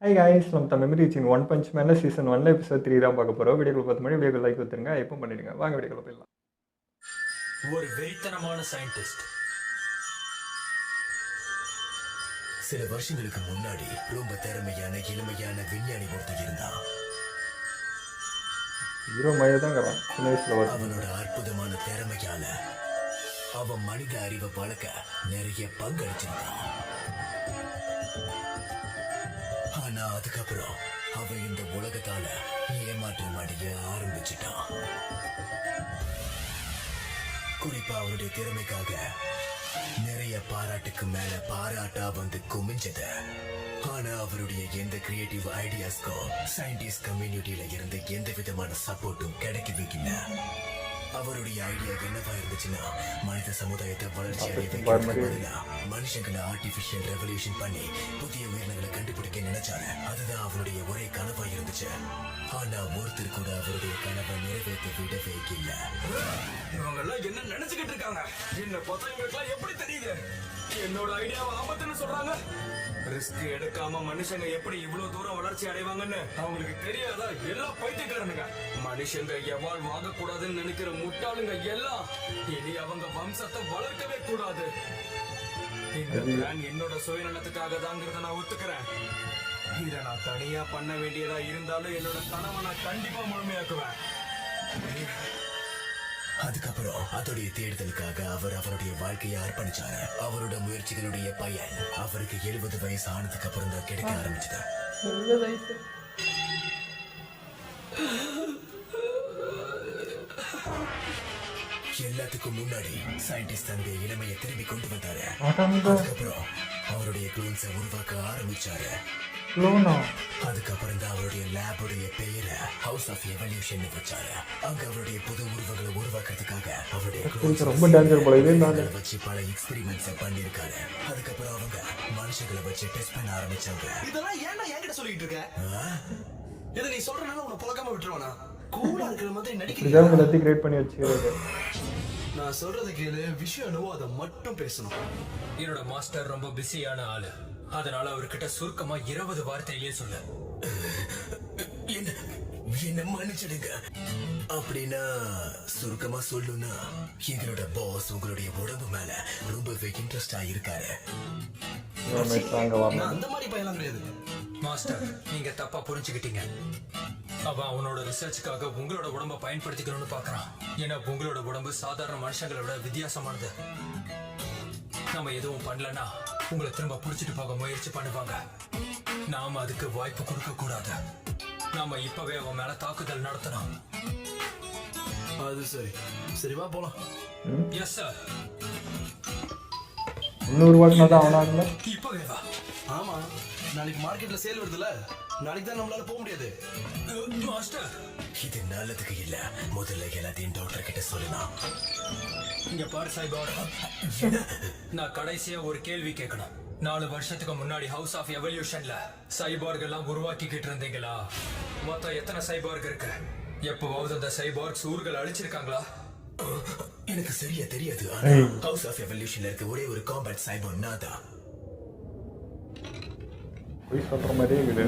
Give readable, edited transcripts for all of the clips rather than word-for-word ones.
Hi guys, நம்ம Tamil reaching one punch மேனில் season 1 episode 3 தான் பார்க்க போகிறோம். வீடியோக்குள்ள 10 மணி வீடியோக்கு லைக் கொடுத்துருங்க, எப்போ பண்ணிடுங்க. வாங்க வீடியோக்குள்ள போயிடலாம். ஒரு வெறித்தனமான சயின்டிஸ்ட் சில வருஷங்களுக்கு முன்னாடி ரொம்ப திறமையான இளமையான விஞ்ஞானி ஒருத்தர் இருந்தான். ஹீரோ மாதிரி தான் இருக்கிறான் சின்ன வயசில் வரும். அவனோட அற்புதமான திறமையால அவன் மனித அறிவை வளர்க்க நிறைய பங்களிச்சிருந்தான். ஆனா அதுக்கப்புறம் அவன் இந்த உலகத்தால ஏமாற்றம் அடைய ஆரம்பிச்சிட்டான். குறிப்பா அவருடைய திறமைக்காக நிறைய பாராட்டுக்கு மேல பாராட்டா வந்து குமிஞ்சது. ஆனா அவருடைய எந்த கிரியேட்டிவ் ஐடியாஸ்க்கோ சயின்டிஸ்ட் கம்யூனிட்டியில இருந்து எந்த விதமான சப்போர்ட்டும் கிடைக்கவே இல்லை. அவருடைய ஐடியா என்னவா இருந்துச்சுன்னா, மனித சமுதாயத்தை வளர்ச்சி அடைய மனுஷங்களை ஆர்டிபிஷியல் ரெவல்யூஷன் பண்ணி புதிய உயிரினங்களை கண்டுபிடிக்க நினைச்சாரு. அதுதான் அவருடைய ஒரே கனவா இருந்துச்சு. ஆனா ஒருத்தர் கூட அவருடைய கனவை நிறைவேற்ற விடவே இல்லை. இவங்க எல்லாம் என்ன நினைச்சுக்கிட்டு இருக்காங்க? என்ன பார்த்தா எப்படி தெரியுது என்னோட ஐடியாவை ஆபத்துன்னு சொல்றாங்க? ரிஸ்க் எடுக்காம மனுஷங்க எப்படி இவ்வளவு தூரம் வளர்ச்சி அடைவாங்கன்னு அவங்களுக்கு தெரியாதா? எல்லாம் பைத்தியக்காரனுங்க. மனுஷங்க எவால் வாங்க கூடாதுன்னு நினைக்கிற முட்டாளுங்க எல்லாம் இனி அவங்க வம்சத்தை வளர்க்கவே கூடாது. இந்த பிளான் என்னோட சுயநலத்துக்காக தாங்கிறத நான் ஒத்துக்கிறேன். இத நான் தனியா பண்ண வேண்டியதா இருந்தாலும் என்னோட கனவை நான் கண்டிப்பா முழுமையாக்குவேன். அதுக்கப்புறம் அதோடைய தேடுதலுக்காக அவர் அவருடைய வாழ்க்கையை அர்ப்பணிச்சாரு. அவரோட முயற்சிகளுடைய பயன் அவருக்கு 70 வயசு ஆனதுக்கு அப்புறம் தான் கிடைக்க ஆரம்பிச்சது. எல்லாத்துக்கும் முன்னாடி சயின்டிஸ்ட் தன்னுடைய இளமையை திரும்பி கொண்டு வந்தாரு. அதுக்கப்புறம் அவருடைய க்ளோன்ஸை உருவாக்க ஆரம்பிச்சாரு. அதுக்கப்புறம் தான் அவருடைய லேபுடைய பெயரை ஹவுஸ் ஆஃப் எவல்யூஷன் வச்சாரு. அங்க அவருடைய புது உருவங்களை உருவாக்குறதுக்காக அவருடைய ரொம்ப டேஞ்சர் போல இது வச்சு பல எக்ஸ்பெரிமெண்ட்ஸ் பண்ணிருக்காரு. அதுக்கப்புறம் அவங்க மனுஷங்களை வச்சு டெஸ்ட் பண்ண ஆரம்பிச்சாங்க. இதெல்லாம் ஏன்டா என்கிட்ட சொல்லிட்டு இருக்க? இதை நீ சொல்றனால உன்னை பழக்காம விட்டுருவானா? கூலா இருக்கிற மாதிரி நடிக்கிறேன். கிரியேட் பண்ணி வச்சுக்கிறது. நான் சொல்றது கேளு, விஷயம் என்னவோ அதை மட்டும் பேசணும். என்னோட மாஸ்டர் ரொம்ப பிஸியான ஆளு. அதனால அவர்கிட்ட சுருக்கமா 20 வார்த்தையிலேயே சொல்ல. என்ன மன்னிச்சிடுங்க. அப்படின்னா சுருக்கமா சொல்லணும்னா, எங்களோட பாஸ் உங்களுடைய உடம்பு மேல ரொம்பவே இன்ட்ரெஸ்டா இருக்காரு. அந்த மாதிரி பயலாம் கிடையாது மாஸ்டர், நீங்க தப்பா புரிஞ்சுக்கிட்டீங்க. அவன் அவனோட ரிசர்ச்சுக்காக உங்களோட உடம்ப பயன்படுத்திக்கணும்னு பாக்குறான். ஏன்னா உங்களோட உடம்பு சாதாரண மனுஷங்களோட வித்தியாசமானது. நம்ம எதுவும் பண்ணலன்னா உங்களை திரும்ப புடிச்சிட்டு போக முயற்சி பண்ணுவாங்க. நாம அதுக்கு வாய்ப்பு கொடுக்க கூடாது. நாம இப்பவே அவன் மேல தாக்குதல் நடத்தணும். அது சரி. சரிவா போலாம். Yes sir. 300 வாட்னா தான் அவனால. இப்பவே வா. ஆமா, நாளைக்கு மார்க்கெட்ல சேல் வருதுல, நாளைக்கு தான் நம்மளால போக முடியாது. மாஸ்டர், இது நல்லதுக்கு இல்ல. முதல்ல எல்லாத்தையும் டாக்டர் கிட்ட சொல்லலாம். இங்க பாரு சைபார், நான் கடைசியா ஒரு கேள்வி கேட்கணும். 4 வருஷத்துக்கு முன்னாடி ஹவுஸ் ஆஃப் எவல்யூஷன்ல சைபார்க் எல்லாம் உருவாக்கிக்கிட்டு இருந்தீங்களா? மொத்தம் எத்தனை சைபார்க் இருக்கு? எப்பவாவது அந்த சைபார்க்ஸ் ஊர்கள் அழிச்சிருக்காங்களா? எனக்கு சரியா தெரியாது. ஹவுஸ் ஆஃப் எவல்யூஷன்ல இருக்க ஒரே ஒரு காம்பேட் சைபார்க் நான் தான். சொல்ற மாதிரி இருக்குது.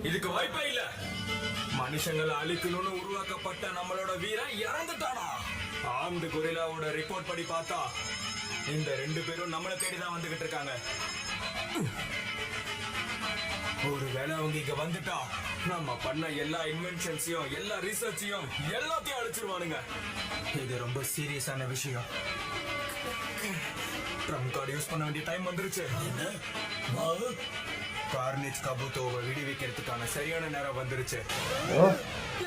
இதுக்கு வாய்ப்பே இல்ல. மனுஷங்களை அழிக்கணும்னு உருவாக்கப்பட்ட நம்மளோட வீரன் இறந்துட்டானா? ஆம்டு கொரில்லாவோட ரிப்போர்ட் படி பார்த்தா இந்த 2 பேரும் நம்மளை தேடிதான் வந்துகிட்டு இருக்காங்க. ஒருவேளை அவங்க இங்க வந்துட்டா நம்ம பண்ண எல்லா இன்வென்ஷன்ஸையும் எல்லா ரிசர்ச்சையும் எல்லாத்தையும் அழிச்சிருவானுங்க. இது ரொம்ப சீரியஸான விஷயம். ட்ரம்ப் கார்டு யூஸ் பண்ண வேண்டிய டைம் வந்துருச்சு. கார்னிச் கபூத்தோவை விடுவிக்கிறதுக்கான சரியான நேரம் வந்துருச்சு.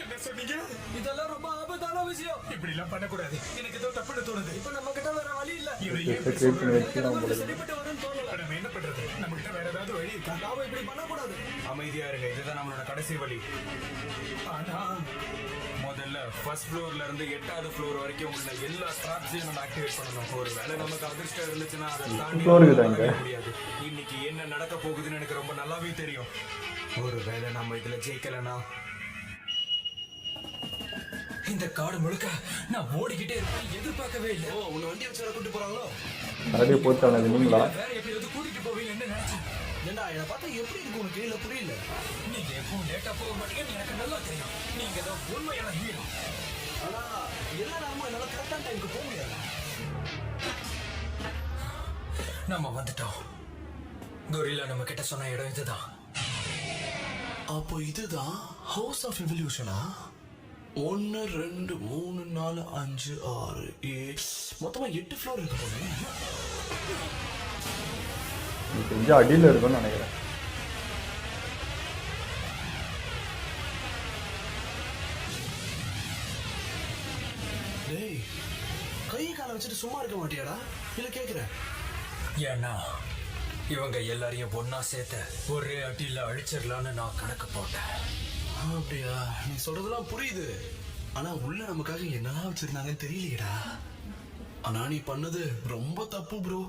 என்ன சொன்னீங்க? இதெல்லாம் ரொம்ப ஆபத்தான விஷயம். இப்படி எல்லாம் பண்ணக்கூடாது. எனக்கு ஏதோ தப்புன்னு தோணுது. இப்ப நம்ம கிட்ட வேற வழி இல்ல. சரிப்பட்டு வரும்னு தோணல. நம்ம என்ன பண்றது? நம்ம கிட்ட வேற ஏதாவது வழி இருக்கா? நாம இப்படி பண்ணக்கூடாது. அமைதியா இருங்க. இதுதான் நம்மளோட கடைசி வழி. ஆனா முதல்ல ஃபர்ஸ்ட் ஃப்ளோர்ல இருந்து 8வது ஃப்ளோர் வரைக்கும் உள்ள எல்லா ஸ்ட்ராப்ஸையும் நம்ம ஆக்டிவேட் பண்ணணும். ஒருவேளை நமக்கு அதிர்ஷ்டம் இருந்துச்சுன்னா அதை தாண்டி முடியாது. இன்னைக்கு என்ன நடக்க போகுதுன்னு எனக்கு ரொம்ப நல்லாவே தெரியும். ஒருவேளை நம்ம இதுல ஜெயிக்கலன்னா இந்த காடு முழுக்க நான் ஓடிக்கிட்டே இருப்பேன். எதிர்பார்க்கவே இல்லை. உன்னை வண்டி வச்சு கூட்டு போறாங்களோ? அதே போட்டானது நீங்களா? வேற எப்படியாவது கூட்டிட்டு போவீங்கன்னு நினைச்சேன். ஏண்டா என்னை பார்த்தா எப்படி இருக்கு உனக்கு இல்ல புரியல? நீங்க எப்பவும் லேட்டா போக மாட்டீங்கன்னு எனக்கு நல்லா தெரியும். நீங்க தான் உண்மையான ஹீரோ. ஆனா எல்லா நேரமும் என்னால கரெக்டான டைமுக்கு போக முடியாது. நம்ம வந்துட்டோம். கொரில்லா நம்ம கிட்ட சொன்ன இடம் இதுதான். அப்போ இதுதான் ஹவுஸ் ஆஃப் எவல்யூஷனா? 1 2 3 4 5 6 7 மொத்தமா 8 ஃப்ளோர் இருக்கு போல. நீ கொஞ்சம் அடியில் இருக்கும்னு நினைக்கிறேன். டேய், கை காலை வச்சுட்டு சும்மா இருக்க மாட்டியாடா? இல்ல கேக்குறேன். ஏன்னா இவங்க எல்லாரையும் ஒன்னா சேர்த்து ஒரே அடியில் அழிச்சிடலான்னு நான் கணக்கு போட்டேன். அப்படியா? நீ சொல்றதெல்லாம் புரியுது. ஆனா உள்ள நமக்காக என்னதான் வச்சிருந்தாங்கன்னு தெரியலையடா. ஆனா நீ பண்ணது ரொம்ப தப்பு ப்ரோ.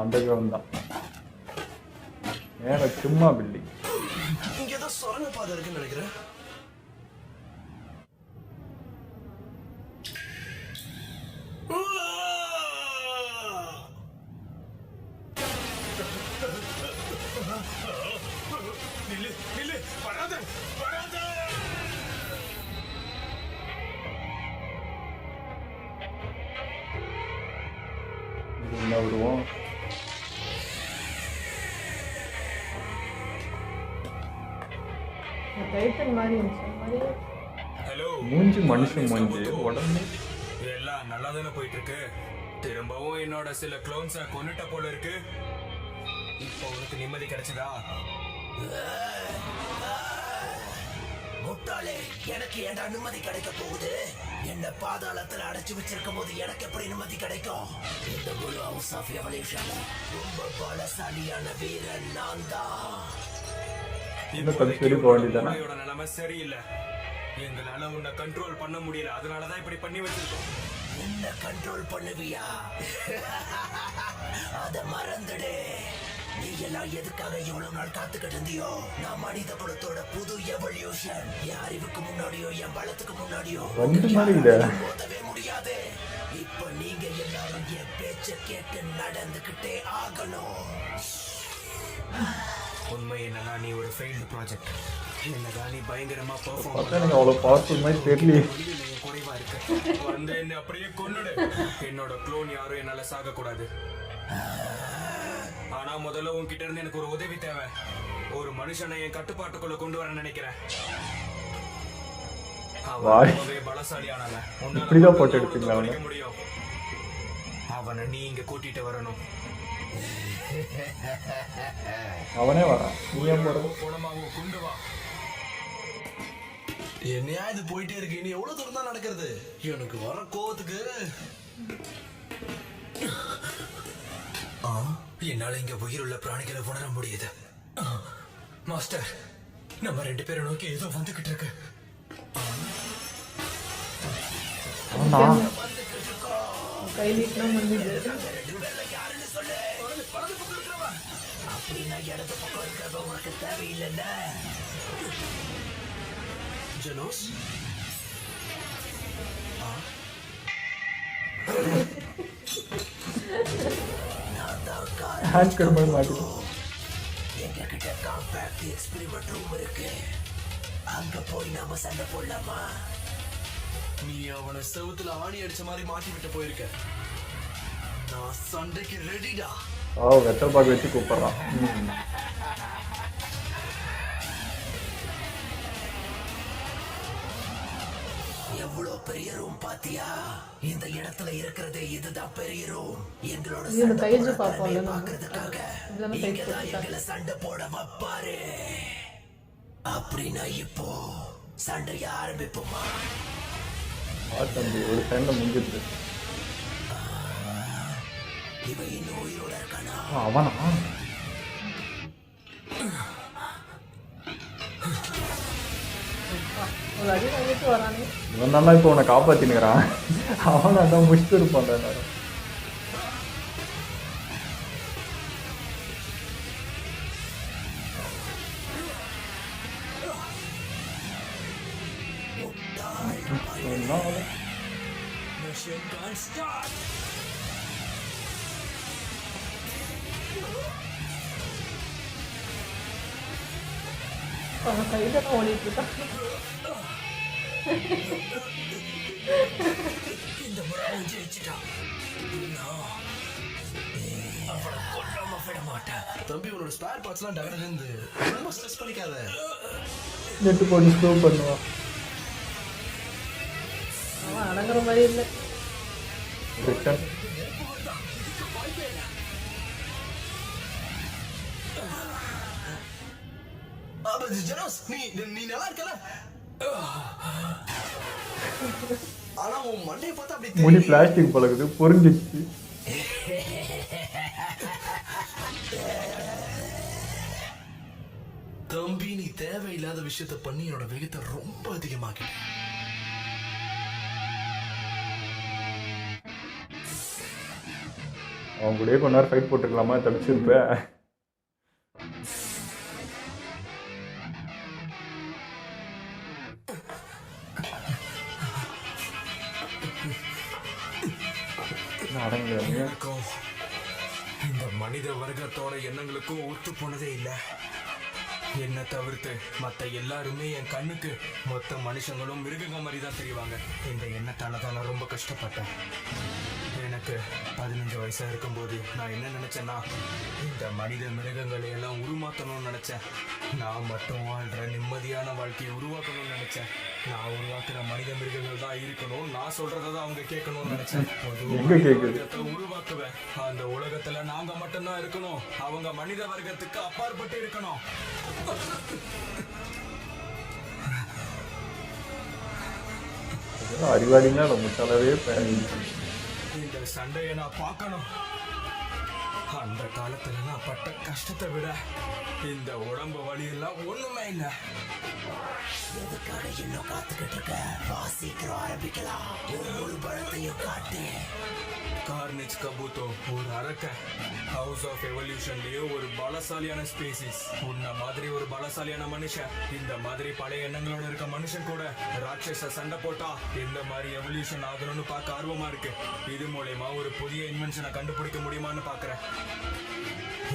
அந்த கிரவுண்ட் தான் வேற சும்மா பில்டிங். இங்க ஏதோ சொரங்க பாதை இருக்குன்னு நினைக்கிறேன். என்ன வருவோம்? ஹலோ, மூஞ்சி மனுஷன் மூஞ்சி உடனே எல்லாம் நல்லா தானே போயிட்டு இருக்கு. திரும்பவும் என்னோட சில க்ளோன்ஸை கொன்னுட்ட போல இருக்கு. இப்போ உனக்கு நிம்மதி கிடைச்சதா? முட்டாளே, எனக்கு ஏன்டா நிம்மதி கிடைக்க போகுது? என்ன பாதாளத்துல அடைச்சு வச்சிருக்கும் போது எனக்கு எப்படி நிம்மதி கிடைக்கும்? இந்த முழு ஹவுஸ் ஆஃப் எவல்யூஷன் ரொம்ப பலசாலியான வீரன் நான் தான். இன்னும் கொஞ்சம் சரி போக வேண்டியதானே? உன்னோட நிலைமை சரியில்லை. எங்களால உன்னை கண்ட்ரோல் பண்ண முடியல. அதனாலதான் இப்படி பண்ணி வச்சிருக்கோம். என்ன கண்ட்ரோல் பண்ணுவியா? அத மறந்துடு. நீ எல்லாம் எதுக்காக இவ்வளவு நாள் காத்துக்கிட்டு இருந்தியோ? நான் மனித குலத்தோட புது எவல்யூஷன். என் அறிவுக்கு முன்னாடியோ என் பலத்துக்கு முன்னாடியோ மோதவே முடியாது. இப்ப நீங்க எல்லாரும் என் பேச்ச கேட்டு நடந்துகிட்டே ஆகணும். உண்மை என்னன்னா நீ ஒரு ஃபெயில்டு ப்ராஜெக்ட். என்னதான் நீ பயங்கரமா பெர்ஃபார்ம் பார்த்தா எனக்கு அவ்வளோ பவர்ஃபுல் மாதிரி தெரியலையே. குறைவா இருக்கு. வந்து என்ன அப்படியே கொன்னுடு. என்னோட க்ளோன் யாரும் என்னால சாக கூடாது. ஆனா முதல்ல உன்கிட்ட இருந்து எனக்கு ஒரு உதவி தேவை. ஒரு மனுஷனை என் கட்டுப்பாட்டுக்குள்ள கொண்டு வர நினைக்கிறேன். அவன் பலசாலியானவன். இப்படிதான் போட்டு எடுப்பீங்களா அவனை? முடியும். அவனை நீ இங்க கூட்டிட்டு வரணும். அவனே வரான். நீ ஏன் போற? போனமாவோ கொண்டு வா. என்னையா இது போயிட்டே இருக்கு? இனி எவ்வளவு தூரம் தான் நடக்கிறது? எனக்கு வர கோவத்துக்கு என்னால இங்க உயிருள்ள பிராணிகளை உணர முடியுது. மாஸ்டர், நம்ம 2 பேரை நோக்கி ஏதோ வந்துகிட்டு இருக்கு. கை நீட்டினா முடிஞ்சது. அப்படின்னா இடது பக்கம் இருக்கிறத உனக்கு தேவையில்லைல்ல. ஜனோஸ், எங்க கிட்ட காம்பேக்ட் எக்ஸ்பெரிமெண்ட் ரூம் இருக்கு. அங்க போய் நாம சண்டை போடலாமா? நீ அவனை செவுத்துல ஆணி அடிச்ச மாதிரி மாட்டி விட்டு போயிருக்க. நான் சண்டைக்கு ரெடிடா. வெத்தல் பாக்கு வச்சு கூப்பிடுறான். எவ்வளவு பெரிய ரூம் பாத்தியா? இந்த இடத்துல இருக்கிறது இதுதான் பெரிய ரூம். எங்களோட பாக்குறதுக்காக இங்கதான் எங்களை சண்டை போட வைப்பாரு. அப்படின்னா இப்போ சண்டைய ஆரம்பிப்போமா? ஒரு சண்டை முடிஞ்சிருக்கு. இவன் இன்னும் உயிரோட இருக்கானா? அவனா? இவன் தானே இப்போ உன்னை காப்பாத்தினுக்கிறான். அவன் அதான் முடிச்சுட்டு இருப்பான். அவன் கையில தான் ஓடிட்டு இருக்கான். இந்த முறை அவன் ஜெயிச்சிட்டான். நான் அவனை கொல்லாம விட மாட்டேன். தம்பி உன்னோட ஸ்பேர் பார்ட்ஸ்லாம் டகடகன்னு இருந்து ரொம்ப ஸ்ட்ரெஸ் பண்ணிக்காத. நெட்டு போட்டு ஸ்லோ பண்ணுவான். அவன் அடங்குற மாதிரி இல்லை. ரிட்டன் ஜெனோஸ், நீ நல்லா இருக்கல? ஆனா உன் மண்டையை பார்த்தா அப்படி முடி பிளாஸ்டிக் பழகுது, பொறிஞ்சிச்சு. தம்பி நீ தேவையில்லாத விஷயத்த பண்ணி என்னோட வேகத்தை ரொம்ப அதிகமாக்கிட்ட. அவன் கூடயே கொஞ்ச நேரம் ஃபைட் போட்டுருக்கலாமா, தப்பிச்சிருப்ப. அடங்குங்க. இந்த மனித வர்க்கத்தோட எண்ணங்களுக்கும் ஒத்து போனதே இல்லை. என்னை தவிர்த்து மற்ற எல்லாருமே என் கண்ணுக்கு மொத்த மனுஷங்களும் மிருகங்க மாதிரி தான் தெரிவாங்க. இந்த எண்ணத்தால தான் நான் ரொம்ப கஷ்டப்பட்டேன். எனக்கு 15 வயசா இருக்கும்போது நான் என்ன நினைச்சேன்னா, இந்த மனித மிருகங்களை எல்லாம் உருமாற்றணும்னு நினைச்சேன். நான் மட்டும் வாழ்ற நிம்மதியான வாழ்க்கையை உருவாக்கணும்னு நினைச்சேன். நான் உருவாக்குற மனித மிருகங்கள் தான் இருக்கணும், நான் சொல்றதை தான் அவங்க கேட்கணும்னு நினைச்சேன். உலகத்தை உருவாக்குவேன். அந்த உலகத்துல நாங்க மட்டும்தான் இருக்கணும், அவங்க மனித வர்க்கத்துக்கு அப்பாற்பட்டு இருக்கணும். அறிவாளிங்க ரொம்ப முட்டாளவே இந்த சண்டையை நான் பார்க்கணும். அந்த காலத்துல நான் பட்ட கஷ்டத்தை விட இந்த உடம்பு வலியெல்லாம் ஒண்ணுமே இல்லை. எதுக்காக இன்னும் காத்துக்கிட்டு இருக்க? சீக்கிரம் ஆரம்பிக்கலாம். ஒரு முழு பழத்தையும் காட்டு. கார்னேஜ் கபூத்தோ ஒரு அரக்க. ஹவுஸ் ஆஃப் எவல்யூஷன்லயே ஒரு பலசாலியான ஸ்பீசிஸ். உன்ன மாதிரி ஒரு பலசாலியான மனுஷன், இந்த மாதிரி பழைய எண்ணங்களோட இருக்க மனுஷன் கூட ராட்சச சண்டை போட்டா எந்த மாதிரி எவல்யூஷன் ஆகணும்னு பார்க்க ஆர்வமா இருக்கு. இது மூலமா ஒரு புதிய இன்வென்ஷனை கண்டுபிடிக்க முடியுமான்னு பாக்குறேன்.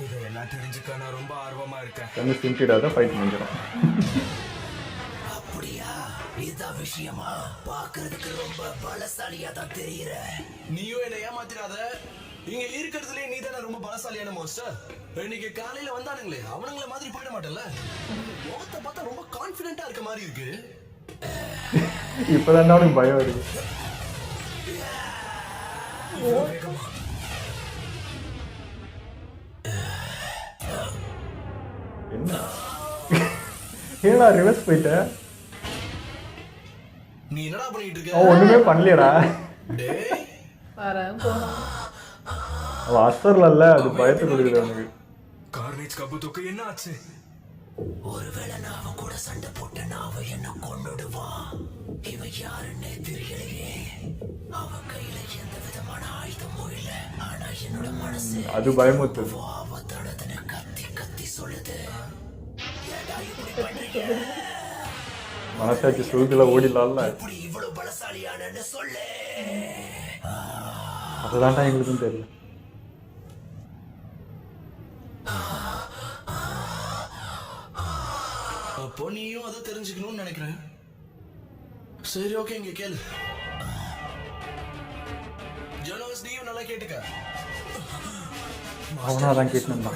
இதெல்லாம் தெரிஞ்சுக்க நான் ரொம்ப ஆர்வமா இருக்கேன். ஃபைட் பண்ணிக்கிறேன். அப்படியா? இதான் விஷயமா? பாக்குறதுக்கு ரொம்ப பலசாலியா தான் தெரியுற. நீயும் என்ன ஏமாத்திராத. இங்க இருக்கிறதுலே நீ தானே ரொம்ப பலசாலியான மோஸ்டர். இன்னைக்கு காலையில வந்தானுங்களே, அவனுங்கள மாதிரி போயிட மாட்டேன்ல. முகத்தை பார்த்தா ரொம்ப கான்பிடென்ட்டா இருக்க மாதிரி இருக்கு. இப்பதான் அவனுக்கு பயம் இருக்கு. என்ன ஏடா ரிவர்ஸ் போயிட்ட? நீ என்னடா பண்ணிட்டு இருக்க? அவன் ஒண்ணுமே பண்ணலையடா. டேய் பாரு போறான். அவன் அசர்ல அது பயத்தை கொடுக்குது அவனுக்கு. கார்னேஜ் கபூத்தோக்கு என்ன ஆச்சு? ஒருவேளை நான் அவன் கூட சண்டை போட்டேன்னா அவன் என்ன கொன்னுடுவான். இவன் யாருன்னே தெரியலையே. அவன் கையில எந்த விதமான ஆயுதமும் இல்ல. ஆனா என்னோட மனசு அது பயமுறுத்துது. ஆபத்தானதுன்னு கத்தி கத்தி சொல்லுது. ஏன்டா இப்படி பண்றீங்க? மனசாட்சி சொல்லுதுல ஓடிடலாம்ல. இப்படி இவ்வளவு பலசாலியானன்னு சொல்லு. அதுதான்டா எங்களுக்கும் தெரியல. அப்போ நீயும் அதை தெரிஞ்சுக்கணும்னு நினைக்கிறேன். சரி ஓகே, இங்க கேளு. ஜோனஸ், நீயும் நல்லா கேட்டுக்க. அவனாதான் கேட்டுனா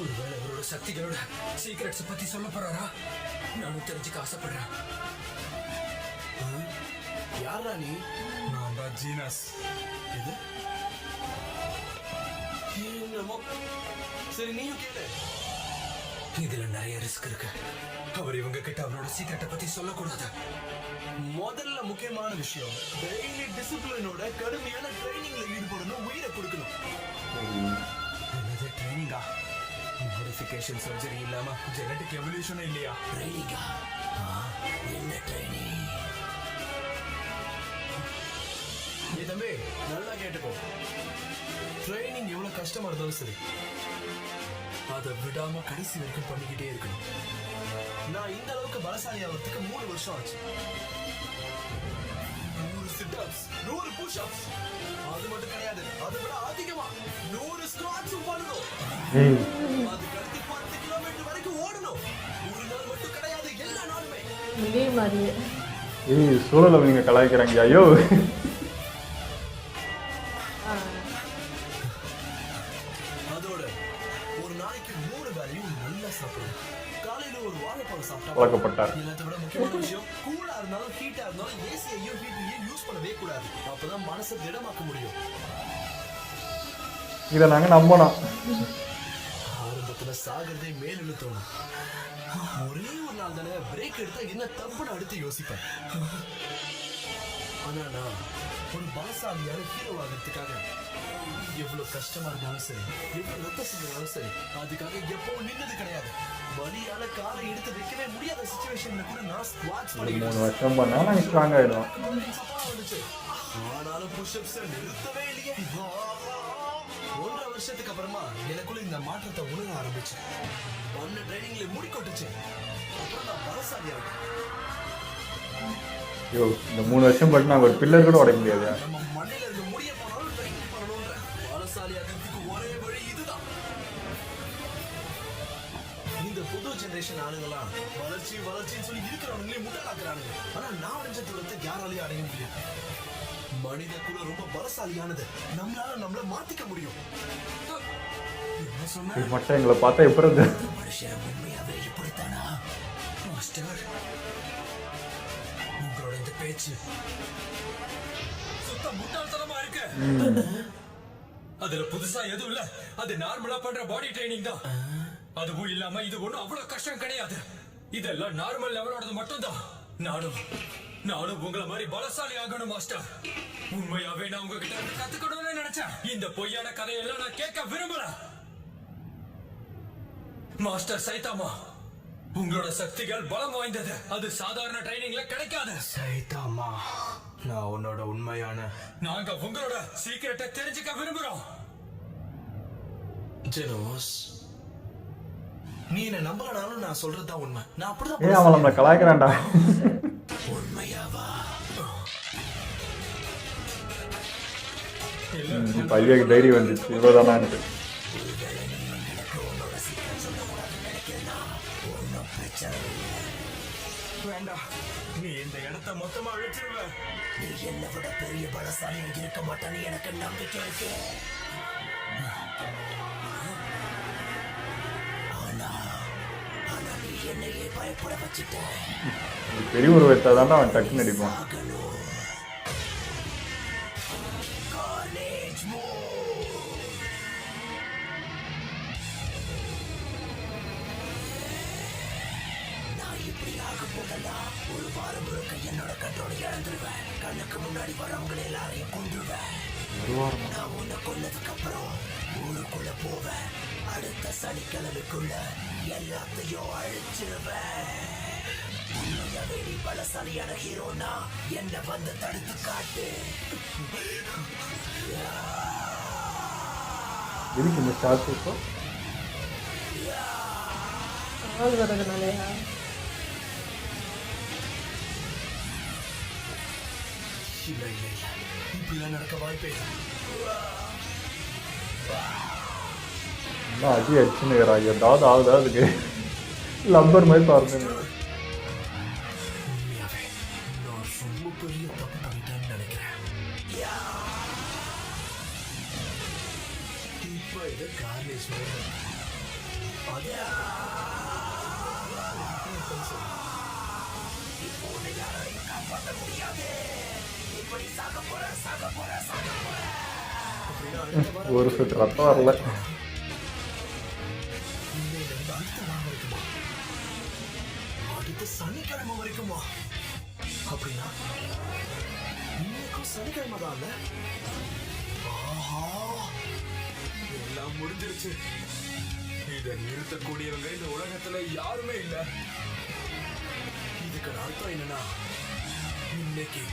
ஒருவேளை அவரோட சக்திகளோட சீக்ரெட்ஸ் பத்தி சொல்ல போறாரா? நானும் தெரிஞ்சுக்க ஆசைப்படுறேன். யாரா நீ? நான் தான் ஜீனஸ். இது என்னமோ. சரி நீயும் கேளு. இதுல நிறைய ரிஸ்க் இருக்கு. அவர் இவங்க கிட்ட அவரோட சீக்ரெட்டை பத்தி சொல்லக்கூடாது. முதல்ல முக்கியமான விஷயம், டெய்லி டிசிப்ளினோட கடுமையான ட்ரைனிங்ல ஈடுபடணும், உயிரை கொடுக்கணும். என்னது ட்ரைனிங்கா? மாடிஃபிகேஷன் சர்ஜரி இல்லாம ஜெனடிக் எவல்யூஷன் இல்லையா? ட்ரைனிங்கா? என்ன ட்ரைனிங்? ஏ தம்பி, நல்லா கேட்டுக்கோ. ட்ரைனிங் எவ்வளவு கஷ்டமா இருந்தாலும் சரி, அதை விடாம கடைசி வரைக்கும் பண்ணிக்கிட்டே இருக்கணும். நான் இந்த அளவுக்கு பலசாலி ஆகிறதுக்கு 3 வருஷம் ஆச்சு. 100 சிட்-அப்ஸ், 100 புஷ்-அப்ஸ், அது மட்டும் கிடையாது, அதை விட அதிகமா 100 ஸ்குவாட்ஸும் பண்ணணும். அதுக்கு அடுத்து 10 கிலோமீட்டர் வரைக்கும் ஓடணும். ஒரு மாதிரியே. ஏய் சூழலை நீங்க கலாய்க்கிறாங்க ஐயோ. ஆ, அதோட ஒரு நாளைக்கு 3 வேளையும் நல்லா சாப்பிடுவேன். காலையில ஒரு வாழைப்பழம் சாப்பிட்டா பழக்கப்பட்டார். எல்லாத்தை விட முக்கியமான விஷயம், கூலா இருந்தாலும் ஹீட்டா இருந்தாலும் ஏசியையும் ஹீட்டையும் யூஸ் பண்ணவே கூடாது. அப்பதான் மனசை திடமாக்க முடியும். இதை நாங்க நம்பணும். ஆரம்பத்துல சாகிறதே மேலுன்னு தோணும். ஒரே ஒரு நாள் தானே பிரேக் எடுத்தா என்ன தப்புன்னு அடுத்து யோசிப்பேன். ஆனா நான் ஒரு பலசாலியான ஹீரோ ஆகிறதுக்காக எவ்வளவு கஷ்டமா இருந்தாலும் சரி, எவ்வளவு ரத்தம் செஞ்சாலும் சரி, அதுக்காக எப்பவும் நின்னது கிடையாது. வலியால காலை எடுத்து வைக்கவே முடியாத சிச்சுவேஷன்ல கூட நான் ஸ்குவாட்ஸ் ஒரு பண்ணிட்டு 3 வருஷம் பண்ணா நாங்க ஸ்ட்ராங் ஆயிடும். ஆனாலும் புஷ்அப்ஸ் நிறுத்தவே இல்லையே. 1.5 வருஷத்துக்கு அப்புறமா எனக்குள்ள இந்த மாற்றத்தை உணர ஆரம்பிச்சேன். பண்ண ட்ரைனிங்ல முடி கொட்டுச்சு. அப்புறம் நான் பலசாலி ஆகிட்டேன். ஐயோ இந்த 3 வருஷம் பண்ணி நாங்க ஒரு பில்லர் கூட உடைக்க முடியாது. நம்ம மண்ணில இருக்க முடிய போனாலும் ட்ரைனிங் பண்ணணும்ன்ற பலசாலி ஆகிறதுக்கு ஒரே வழி இதுதான். இந்த புது ஜெனரேஷன் ஆளுங்களாம் வளர்ச்சின்னு சொல்லி இருக்கிறவங்களே முட்டாளாக்குறானுங்க. ஆனா நான் அடைஞ்ச தூரத்தை யாராலையும் அடைய முடியாது. மனித குலம் ரொம்ப பலசாலியானது. நம்மள மாத்திக்க முடியும். என்ன சொன்ன? இது மட்டும் எங்களை பார்த்தா எப்படி இருந்து மனுஷன் உண்மையாவே இப்படித்தானா மாஸ்டர்? உங்களோட இந்த பேச்சு சுத்த முட்டாள்தனமா இருக்கு. அதுல புதுசா எதுவும் இல்ல. அது நார்மலா பண்ற பாடி ட்ரைனிங் தான். அதுவும் இல்லாம இது ஒண்ணும் அவ்வளவு கஷ்டம் கிடையாது. இதெல்லாம் நார்மல் லெவலோடது மட்டும்தான். நானும் உங்களை மாதிரி பலசாலி ஆகணும் மாஸ்டர். உண்மையாவே நான் உங்ககிட்ட இருந்து கத்துக்கணும்னு நினைச்சேன். இந்த பொய்யான கதையெல்லாம் நான் கேட்க விரும்பல. மாஸ்டர் சைதாமா, உங்களோட சக்திகள் பலம் வாய்ந்தது. அது சாதாரண ட்ரைனிங்ல கிடைக்காது. சைதாமா, நான் உன்னோட உண்மையான நாங்க உங்களோட சீக்கிரட்டை தெரிஞ்சுக்க விரும்புறோம். ஜெனோஸ், நீ என்ன நம்பலனாலும் நான் சொல்றதுதான் உண்மை. நான் ஏன் அவன் நம்மளை கலாய்க்கிறான்டா. உண்மையாவா? இப்போ ஐயாக்கு டைரி வந்துச்சு இவ்வளோதானா எனக்கு. வேண்டாம், நீ இந்த இடத்தை மொத்தமா அழிச்சிருவ. நீ என்னை விட பெரிய பலசாலியாக இருக்க மாட்டான்னு எனக்கு நம்பிக்கை இருக்கு. ஆனா நீ என்னையே பயப்பட வச்சுட்ட. பெரிய ஒரு வைத்தா தானே அவன் டக்குன்னு அடிப்பான். நான் இப்படி ஆக போதெல்லாம் ஒரு வாரம் முழுக்க என்னோட கட்டோட இழந்துருவேன். கண்ணுக்கு முன்னாடி வரவங்களை எல்லாரையும் கொண்டுருவேன். நான் உன்னை கொன்னதுக்கு அப்புறம் ஊருக்குள்ள போவேன். அடுத்த சனிக்கிழமைக்குள்ள எல்லாத்தையும் அழிச்சிருவேன். உண்மையாவே நீ பலசாலியான ஹீரோனா என்ன வந்து தடுத்து காட்டு. எதுக்கு இந்த ஸ்டார்ட் இப்போ? ஆள் வர்றதுனாலயா? இல்ல இப்படிலாம் நடக்க வாய்ப்பே இல்லை. என்ன அடி அடிச்சுன்னு ஏதாவது ஆகுதா அதுக்கு? லப்பர் மாதிரி பாருங்க. உண்மையாவே நான் ரொம்ப பெரிய தப்பு பண்ணிட்டேன்னு நினைக்கிறேன். இப்ப இது கார்லேஜ் யாரையும் காப்பாற்ற முடியாது. இப்படி சாக போற ஒரு சொட்டு ரத்தம் வரல. அடுத்த சனிக்கிழமை வரைக்குமா? அப்படின்னா இன்னைக்கும் சனிக்கிழமை தான். ஆஹா, எல்லாம் முடிஞ்சிருச்சு. இதை நிறுத்தக்கூடியவங்க இந்த உலகத்துல யாருமே இல்ல. இதுக்கு அர்த்தம் என்னன்னா இன்னைக்கு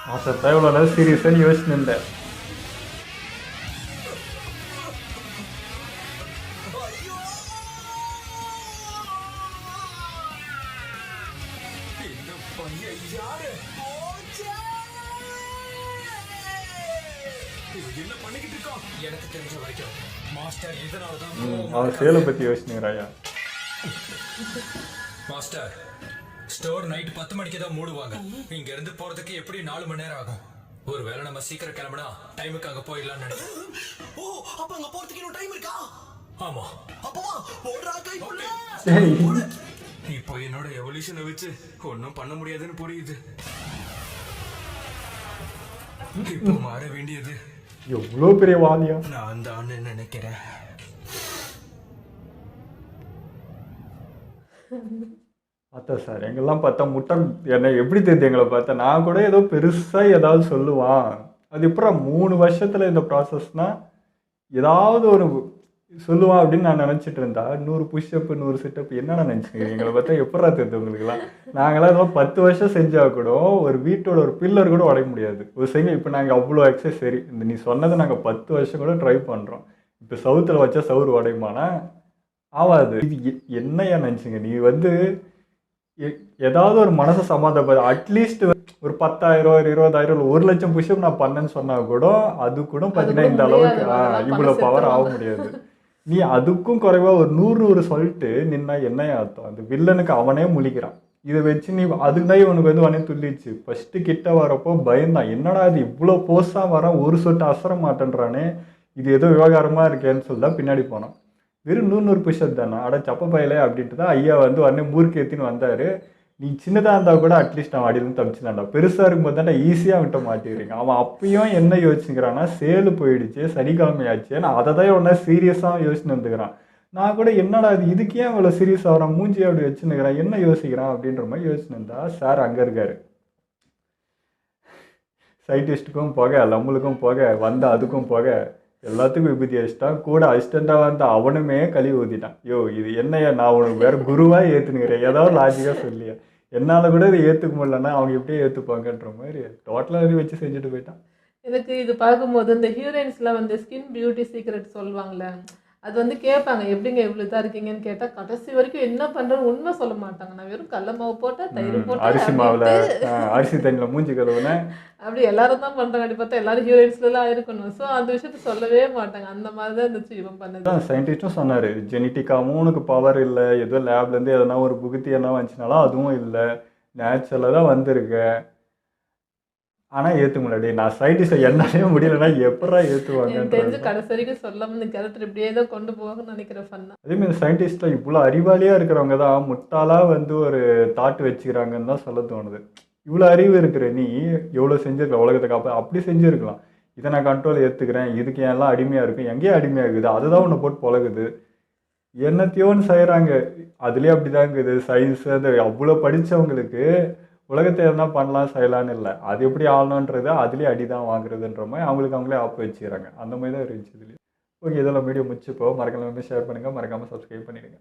மாசத்தை இவ்வளோ நேரம் சீரியஸாக யோசிச்சுன்னு இருந்தேன். இந்த பையன் யாரு? இவன் என்ன பண்ணிக்கிட்டு இருக்கான்? எனக்கு தெரிஞ்ச வரைக்கும் மாஸ்டர் இதனாலதான் அவன் சேலை பற்றி யோசிச்சுங்கிறாயா? மாஸ்டர் ஸ்டோர் நைட் 10 மணிக்கு தான் மூடுவாங்க. இங்க இருந்து போறதுக்கு எப்படி 4 மணி நேரம் ஆகும். ஒருவேளை நம்ம சீக்கிரம் கிளம்பினா டைமுக்கு அங்க போயிடலாம்னு நினைக்கிறேன். ஓ அப்ப அங்க போறதுக்கு இன்னும் டைம் இருக்கா? ஆமா, அப்பவா போடுறா கை புள்ள. சரி, இப்போ என்னோட எவல்யூஷனை வச்சு ஒன்னும் பண்ண முடியாதுன்னு புரியுது. இப்போ மாற வேண்டியது எவ்வளோ பெரிய வாலியா? நான் தான் நினைக்கிறேன். பார்த்தா சார் எங்கெல்லாம் பார்த்தா முட்டை என்னை எப்படி தெரியுது எங்களை பார்த்தா நான் கூட ஏதோ பெருசாக ஏதாவது சொல்லுவான். அது எப்படா 3 வருஷத்தில் இந்த ப்ராசஸ்னால் ஏதாவது ஒரு சொல்லுவான் அப்படின்னு நான் நினச்சிட்டு இருந்தா 100 புஷ்அப் 100 சிட்டப் என்னென்ன நினச்சிக்கிறீங்க? எங்களை பார்த்தா எப்படா தெரியுது உங்களுக்குலாம்? நாங்களாம் ஏதோ 10 வருஷம் செஞ்சால் கூட ஒரு வீட்டோட ஒரு பில்லர் கூட உடைக்க முடியாது. ஒரு செய்ய இப்போ நாங்கள் அவ்வளோ எக்ஸசைஸ் சரி இந்த நீ சொன்னதை நாங்கள் 10 வருஷம் கூட ட்ரை பண்ணுறோம். இப்போ சவுத்தில் வச்சா சவுறு உடையுமானா ஆகாது. இது என்னையா நினச்சிங்க? நீ வந்து ஏதாவது ஒரு மனசை சமாதான அட்லீஸ்ட் ஒரு 10,000 ஒரு 20,000 ஒரு 1,00,000 புஷ்அப் நான் பண்ணேன்னு சொன்னா கூட அது கூட பார்த்தீங்கன்னா இந்த அளவுக்கு இவ்வளோ பவர் ஆக முடியாது. நீ அதுக்கும் குறைவா ஒரு 100 சொல்லிட்டு நின்னா என்னையா அர்த்தம்? அந்த வில்லனுக்கு அவனே முழிக்கிறான். இதை வச்சு நீ அதுக்கு தான் இவனுக்கு வந்து உடனே துள்ளிச்சு. ஃபர்ஸ்ட் கிட்ட வரப்போ பயந்தான், என்னடா இது இவ்வளோ போஸா வரான், ஒரு சொட்டு அசர மாட்டேன்றானே, இது ஏதோ விவகாரமா இருக்கேன்னு சொல்லி தான் பின்னாடி போனான். வெறும் 100 புஷ்அப் தானே, அட சப்ப பயலே அப்படின்ட்டு தான் ஐயா வந்து உடனே மூர்க்கு ஏற்றின்னு வந்தார். நீ சின்னதாக இருந்தால் கூட அட்லீஸ்ட் அவன் அடியிலேருந்து தப்பிச்சுதான்டா, பெருசாக இருக்கும்போது தான்டா ஈஸியாக அவன்கிட்ட மாட்டிடுறீங்க. அவன் அப்பயும் என்ன யோசிச்சுக்கிறான்னா சேலு போயிடுச்சு சனிக்கிழமை ஆச்சு, நான் அதை தான் ஒன்றா சீரியஸாக யோசிச்சுன்னு வந்துக்கிறான். நான் கூட என்னடா இது இதுக்கு ஏன் இவ்வளோ சீரியஸ் ஆகிறான், மூஞ்சி அப்படி வச்சுன்னுக்கிறான், என்ன யோசிக்கிறான் அப்படின்ற மாதிரி யோசிச்சுன்னு இருந்தா சார் அங்கே இருக்காரு. சயின்டிஸ்ட்டுக்கும் போக நம்மளுக்கும் போக வந்த அதுக்கும் போக எல்லாத்துக்கும் விபூதி அடிச்சிட்டான். கூட அசிஸ்டண்டாக வந்து அவனுமே கழுவி ஊற்றிட்டான். யோ இது என்னையா நான் உனக்கு வேறு குருவாக ஏற்றுனுக்கிறேன், ஏதாவது லாஜிக்காக சொல்லியா? என்னால் கூட இதை ஏற்றுக்க முடியலன்னா அவங்க எப்படியே ஏற்றுப்பாங்கன்ற மாதிரி டோட்டலாக வச்சு செஞ்சுட்டு போயிட்டான். எனக்கு இது பார்க்கும்போது இந்த ஹீரோயின்ஸ்லாம் வந்து ஸ்கின் பியூட்டி சீக்ரெட் சொல்லுவாங்கள்ல, அது வந்து கேட்பாங்க எப்படிங்க இவ்வளோ இதாக இருக்கீங்கன்னு கேட்டால் கடைசி வரைக்கும் என்ன பண்ணுறேன்னு உண்மை சொல்ல மாட்டாங்க. நான் வெறும் கடல மாவு போட்டேன், தயிர் போட்டேன், அரிசி மாவில் அரிசி தண்ணியில் மூஞ்சி கழுவுனேன், அப்படி எல்லாரும் தான் பண்ணுறாங்க. அப்படி பார்த்தா எல்லாரும் ஹீரோயின்ஸ்லாம் இருக்கணும். ஸோ அந்த விஷயத்த சொல்லவே மாட்டாங்க. அந்த மாதிரி தான் இருந்துச்சு இவன் பண்ணது. தான் சயின்டிஸ்ட்டும் சொன்னார், ஜெனட்டிக்காகவும் உனக்கு பவர் இல்லை, ஏதோ லேப்லேருந்து எதனா ஒரு புகுத்தி என்ன வந்துச்சுனாலும் அதுவும் இல்லை, நேச்சுரலாக தான் வந்திருக்க. ஆனால் ஏற்ற முடியாது. நான் சயின்டிஸ்ட்டை என்னாலே முடியலைன்னா எப்படா ஏற்றுவாங்க? தெரிஞ்சு கடைசி வரைக்கும் சொல்லாமல் இந்த கேரக்டர் இப்படியே தான் கொண்டு போவாங்கன்னு நினைக்கிறேன். ஃபன்னா அதேமாதிரி சயின்டிஸ்ட்டில் இவ்வளோ அறிவாளியாக இருக்கிறவங்க தான் முட்டாளாக வந்து ஒரு தாட் வச்சுக்கிறாங்கன்னு தான் சொல்ல தோணுது. இவ்வளோ அறிவு இருக்கிற நீ எவ்வளோ செஞ்சுருக்கலாம் உலகத்தை காப்ப, அப்படி செஞ்சுருக்கலாம். இதை நான் கண்ட்ரோல் ஏற்றுக்கிறேன், இதுக்கு எல்லாம் அடிமையாக இருக்கும், எங்கேயும் அடிமையாக இருக்குது, அதுதான் உன்னை போட்டு பழகுது, என்னத்தையோன்னு செய்கிறாங்க. அதுலேயே அப்படி தான் இருக்குது சயின்ஸு. அது அவ்வளோ படித்தவங்களுக்கு உலகத்தை எதனா பண்ணலாம் செய்யலான்னு இல்லை, அது எப்படி ஆகணுன்றது அதுலேயே அடி தான் வாங்குறதுன்ற மாதிரி அவங்களே ஆப்பு வச்சுக்கிறாங்க. அந்த மாதிரி தான் இருந்துச்சு இதுலேயே. ஓகே, இதெல்லாம் வீடியோ முடிச்சுப்போ. மறக்காம ஷேர் பண்ணுங்கள், மறக்காமல் சப்ஸ்கிரைப் பண்ணிடுங்க.